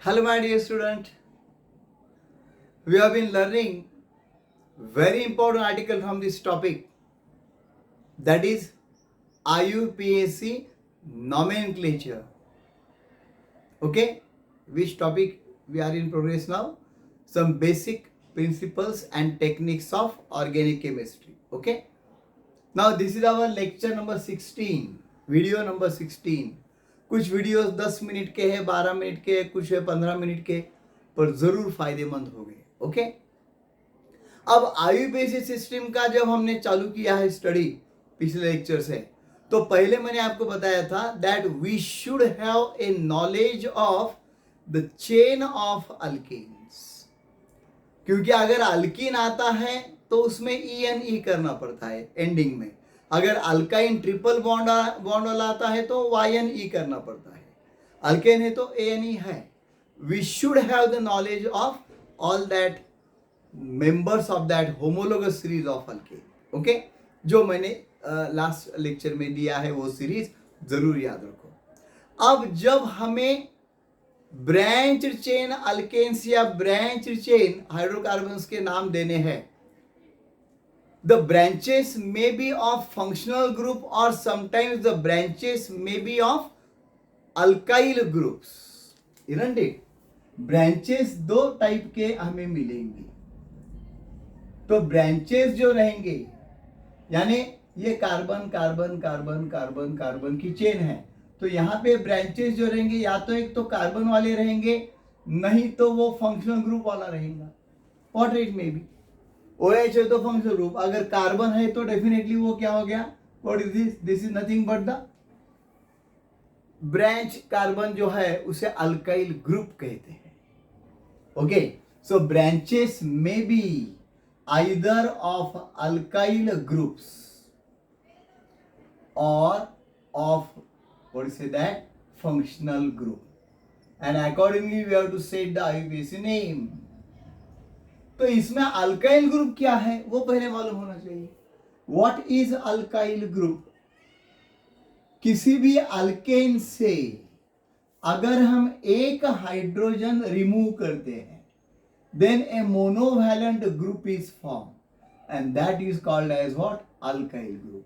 Hello, my dear student. We have been learning very important article from this topic, that is IUPAC nomenclature. Okay, which topic we are in progress now? Some basic principles and techniques of organic chemistry. Okay. Now this is our lecture number 16, video number 16. कुछ videos 10 minute के हैं, 12 minute के, कुछ है 15 minute के, पर जरूर फायदेमंद होंगे. ओके. अब आयुर्वेदिक सिस्टम का जब हमने चालू किया है स्टडी पिछले लेक्चर से, तो पहले मैंने आपको बताया था that we should have a knowledge of the chain of alkanes. क्योंकि अगर अल्कीन आता है तो उसमें ई करना पड़ता है एंडिंग में. अगर अल्काइन ट्रिपल बॉन्ड वाला आता है तो YNE करना पड़ता है. अल्केन है तो ANE है. We should have the knowledge of all that members of that homologous series of alkane. Okay, जो मैंने लास्ट लेक्चर में दिया है वो सीरीज जरूर याद रखो. अब जब हमें ब्रांच चेन अल्केन्स या ब्रांच चेन हाइड्रोकार्बन्स के नाम देने हैं, the branches may be of functional group or sometimes the branches may be of alkyl groups, isn't it? branches दो टाइप के हमें मिलेंगे. तो ब्रांचेस जो रहेंगे, यानी ये carbon carbon carbon carbon carbon की चेन है, तो यहाँ पे ब्रांचेस जो रहेंगे या तो एक तो कार्बन वाले रहेंगे, नहीं तो वो फंक्शनल ग्रुप वाला रहेगा. What it may B. OH है तो फंक्शनल ग्रुप, अगर कार्बन है तो डेफिनेटली वो क्या हो गया, what is this, this is nothing but the branch. Carbon जो है उसे अल्काइल ग्रुप कहते हैं. Okay, so branches may be either of alkyl groups और of what is that functional group, and accordingly we have to set the IUPAC name. तो इसमें alkyl group क्या है वो पहले मालूम होना चाहिए. What is alkyl group. किसी भी अल्केन से अगर हम एक हाइड्रोजन रिमूव करते हैं, then a monovalent group is form and that is called as what, alkyl group.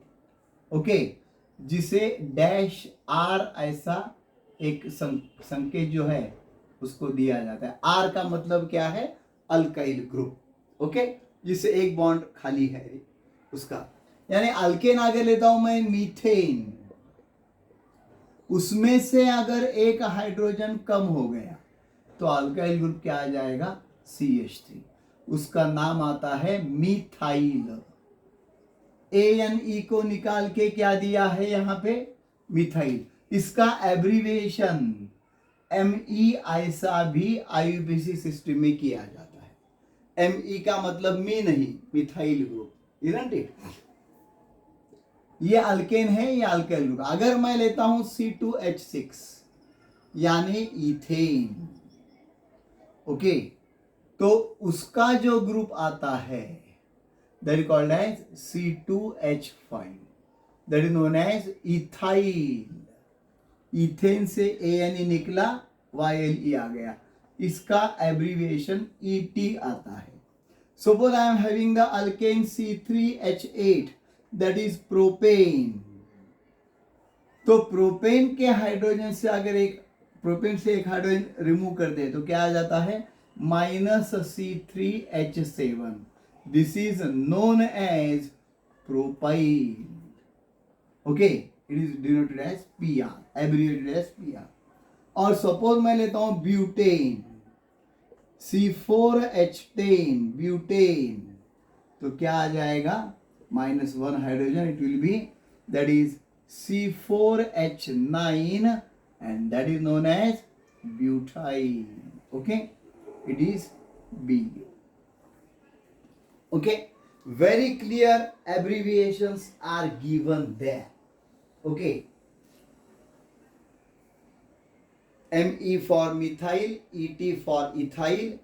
Okay, जिसे डैश आर ऐसा एक संकेत जो है उसको दिया जाता है. आर का मतलब क्या है, अल्काइल ग्रुप. ओके, जिससे एक बॉन्ड खाली है उसका. यानी अल्केन आगे लेता हूं मैं मीथेन, उसमें से अगर एक हाइड्रोजन कम हो गया तो अल्काइल ग्रुप क्या आ जाएगा, CH3. उसका नाम आता है मिथाइल. ANE को निकाल के क्या दिया है यहाँ पे, मिथाइल. इसका एब्रीविएशन ME ऐसा भी IUPAC सिस्टम में किया जाता है. ME का मतलब मी नहीं, मिथाइल ग्रुप, isn't it? ये अल्केन है, ये अल्काइल ग्रुप. अगर मैं लेता हूं C2H6 यानी इथेन, ओके, तो उसका जो ग्रुप आता है that is called as C2H5, that is known as ethyl. Ethane से ANE निकला, YLE आ गया, इसका एब्रीविएशन ET आता है. Suppose I am having the alkane C3H8, that is propane. तो प्रोपेन के हाइड्रोजन से अगर एक प्रोपेन से एक हाइड्रोजन रिमूव कर दे तो क्या आ जाता है, -C3H7. This is known as propyl. Okay, it is denoted as PR, abbreviated as PR. और सपोज मैं लेता हूं ब्यूटेन, C4H10 ब्यूटेन, तो क्या आ जाएगा, -1 hydrogen, it will be that is C4H9 and that is known as butyl. Okay, it is B. Okay, very clear abbreviations are given there. Okay, ME for methyl, ET for ethyl,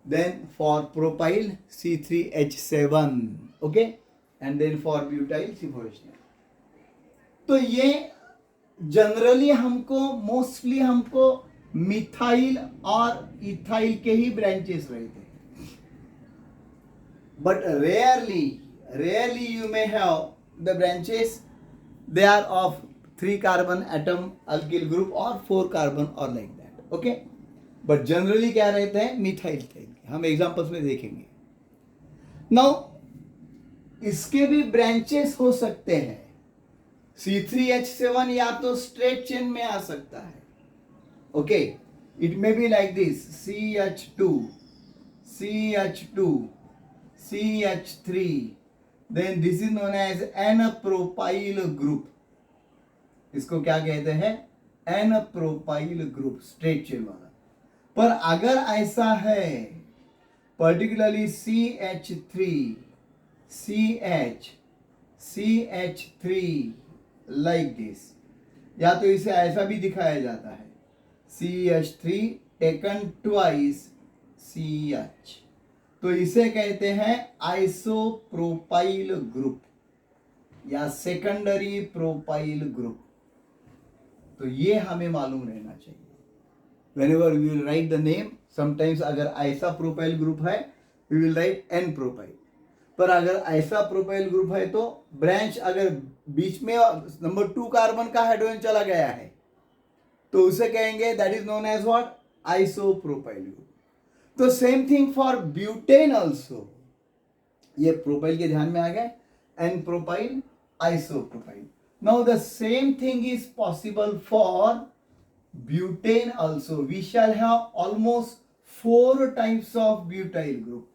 then for propyl C3H7, okay, and then for butyl C4H9. तो ये generally हमको mostly हमको methyl और ethyl के ही branches रहते हैं, but rarely you may have the branches they are of 3 carbon atom alkyl group और 4 carbon और like that, okay. But generally क्या रहते हैं, मिथाइल इथाइल, हम एग्जांपल्स में देखेंगे। नाउ इसके भी ब्रांचेस हो सकते हैं। C3H7 या तो स्ट्रेट चेन में आ सकता है, okay. It may be like this, CH2 CH2 CH3, then this is known as n propyl group. इसको क्या कहते हैं, n propyl group, straight chain वाला। पर अगर ऐसा है, particularly CH3 CH3 like this, या तो इसे ऐसा भी दिखाया जाता है, CH3 टेकन ट्वाइस CH, तो इसे कहते हैं आइसोप्रोपाइल ग्रुप या सेकेंडरी प्रोपाइल ग्रुप। तो ये हमें मालूम रहना चाहिए। Whenever we will write the name, sometimes अगर ऐसा प्रोपाइल ग्रुप है we will write N propyl, पर अगर ऐसा प्रोपाइल ग्रुप है तो ब्रांच अगर बीच में नंबर 2 कार्बन का हाइड्रोजन चला गया है तो उसे कहेंगे that is known as what, isopropyl group. तो same thing for butane also, ये प्रोपाइल के ध्यान में आ गए, n propyl isopropyl. Now the same thing is possible for butane also. We shall have almost 4 types of butyl group,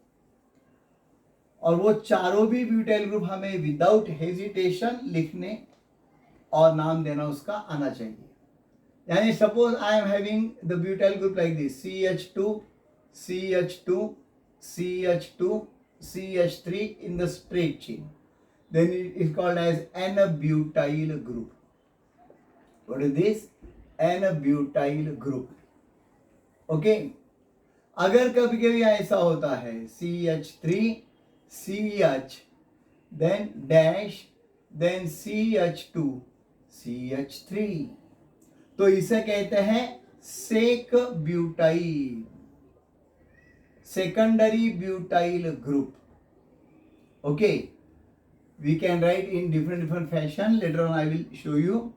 और वो चारों भी ब्यूटाइल ग्रुप हमें विदाउट हेजिटेशन लिखने और नाम देना उसका आना चाहिए। यानी suppose I am having the butyl group like this, CH2 CH2 CH2 CH3 in the straight chain, then it is called as N-butyl group. What is this? N-butyl group. Okay. अगर कभी कभी ऐसा होता है CH3 CH then dash then CH2 CH3, तो इसे कहते हैं sec butyl, secondary butyl group, okay. We can write in different fashion, later on I will show you.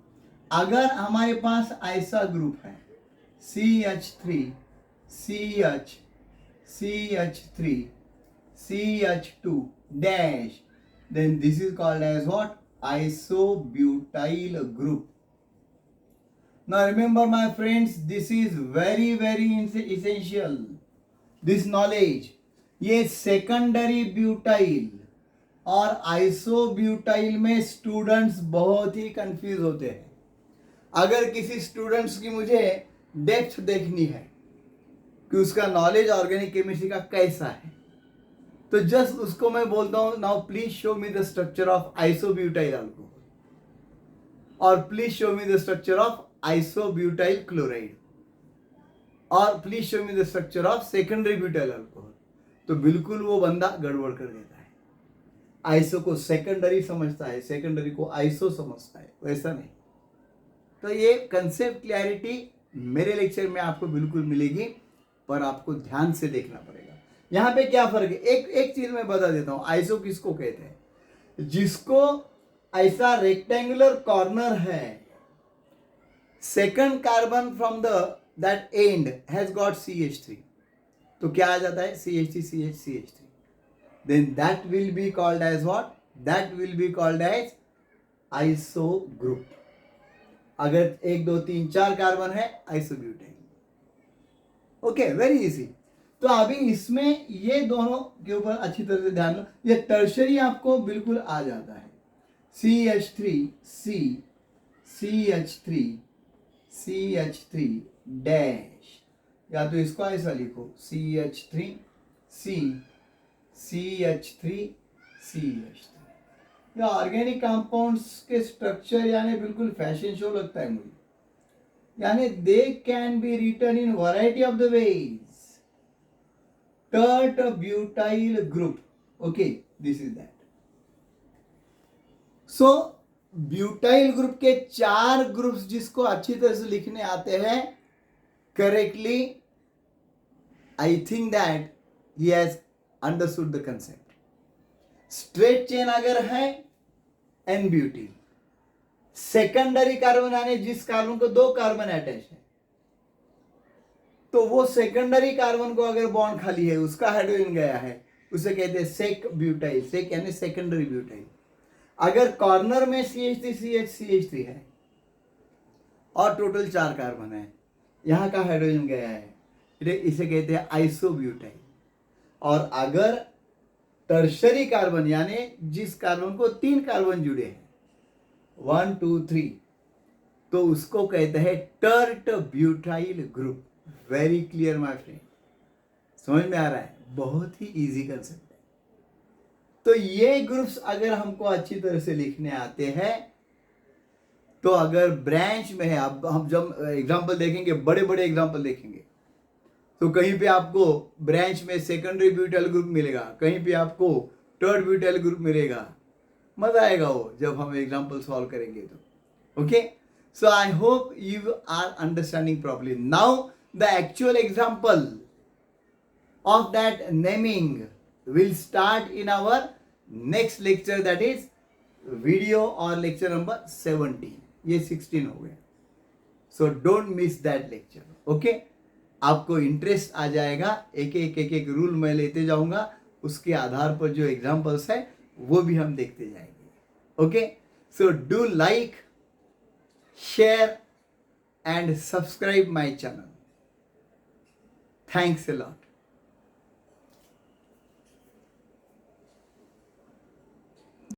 अगर हमारे पास ऐसा ग्रुप है CH3 CH CH3 CH2 dash, then this is called as what, isobutyl group. Now remember my friends, this is very essential, this knowledge। ये secondary butyl और isobutyl में students बहुत ही confuse होते हैं। अगर किसी स्टूडेंट्स की मुझे डेप्थ देखनी है कि उसका नॉलेज ऑर्गेनिक केमिस्ट्री का कैसा है, तो जस्ट उसको मैं बोलता हूं now please show me the structure of isobutyl alcohol, और please show me the structure of isobutyl chloride, और please show me the structure of secondary butyl alcohol, तो बिल्कुल वो बंदा गड़बड़ कर देता है। आइसो को सेकेंडरी समझता है, सेकेंडरी को आइसो समझता है, वैसा नहीं। तो ये कंसेप्ट क्लैरिटी मेरे लेक्चर में आपको बिल्कुल मिलेगी, पर आपको ध्यान से देखना पड़ेगा। यहाँ पे क्या फर्क है, एक चीज मैं बता देता हूँ। आइसो किसको कहते हैं, जिसको ऐसा रेक्टेंगुलर कॉर्नर है, second carbon from the that and has got CH3, तो क्या आ जाता है CH3 CH CH3, then that will be called as what, that will be called as iso group। अगर 1 2 3 4 कार्बन है, आइसोब्यूटाइल, ओके, वेरी इजी। तो अभी इसमें ये दोनों के ऊपर अच्छी तरह से ध्यान लो, ये टर्शरी आपको बिल्कुल आ जाता है, CH3 C CH3 CH3 dash, या तो इसको ऐसा लिखो CH3 C CH3 CH3। ये ऑर्गेनिक कंपाउंड्स के स्ट्रक्चर यानी बिल्कुल फैशन शो लगता है मुझे, यानी they can be written in variety of the ways. Tert butyl group, okay, this is that. So butyl group के 4 ग्रुप्स जिसको अच्छी तरह से लिखने आते हैं, correctly, I think that he has understood the concept. Straight chain अगर है एन ब्यूटील, सेकेंडरी कार्बन यानी जिस कार्बन को दो कार्बन अटैच है, तो वो सेकेंडरी कार्बन को अगर बॉन्ड खाली है, उसका हाइड्रोजन गया है, उसे कहते हैं सेक ब्यूटाइल. सेक यानी सेकेंडरी ब्यूटाइल. अगर कॉर्नर में CH3 है और टोटल 4 कार्बन है, यहाँ का हाइड्रोजन गया है, इसे कहते हैं आइसोब्यूटाइल. और अगर टर्शरी कार्बन यानी जिस कार्बन को 3 कार्बन जुड़े हैं, 1 2 3, तो उसको कहते हैं tert butyl group. Very clear my friend, समझ में आ रहा है? बहुत ही इजी कंसेप्ट है. तो ये ग्रुप्स अगर हमको अच्छी तरह से लिखने आते हैं, तो अगर ब्रांच में है, अब हम जब एग्जांपल देखेंगे, बड़े बड़े एग्जांपल देखेंगे, तो कहीं पे आपको ब्रांच में सेकेंडरी ब्यूटाइल ग्रुप मिलेगा, कहीं पे आपको थर्ड ब्यूटाइल ग्रुप मिलेगा. मजा आएगा वो जब हम एग्जांपल सॉल्व करेंगे तो. Okay, so I hope you are understanding properly. Now the actual example of that naming will start in our next lecture, that is video or lecture number 17. ये 16 हो गया. So don't miss that lecture. Okay, आपको interest आ जाएगा. एक rule मैं लेते जाऊंगा, उसके आधार पर जो एग्जाम्पल्स है वो भी हम देखते जाएंगे. Okay, so do like, share and subscribe my channel. Thanks a lot.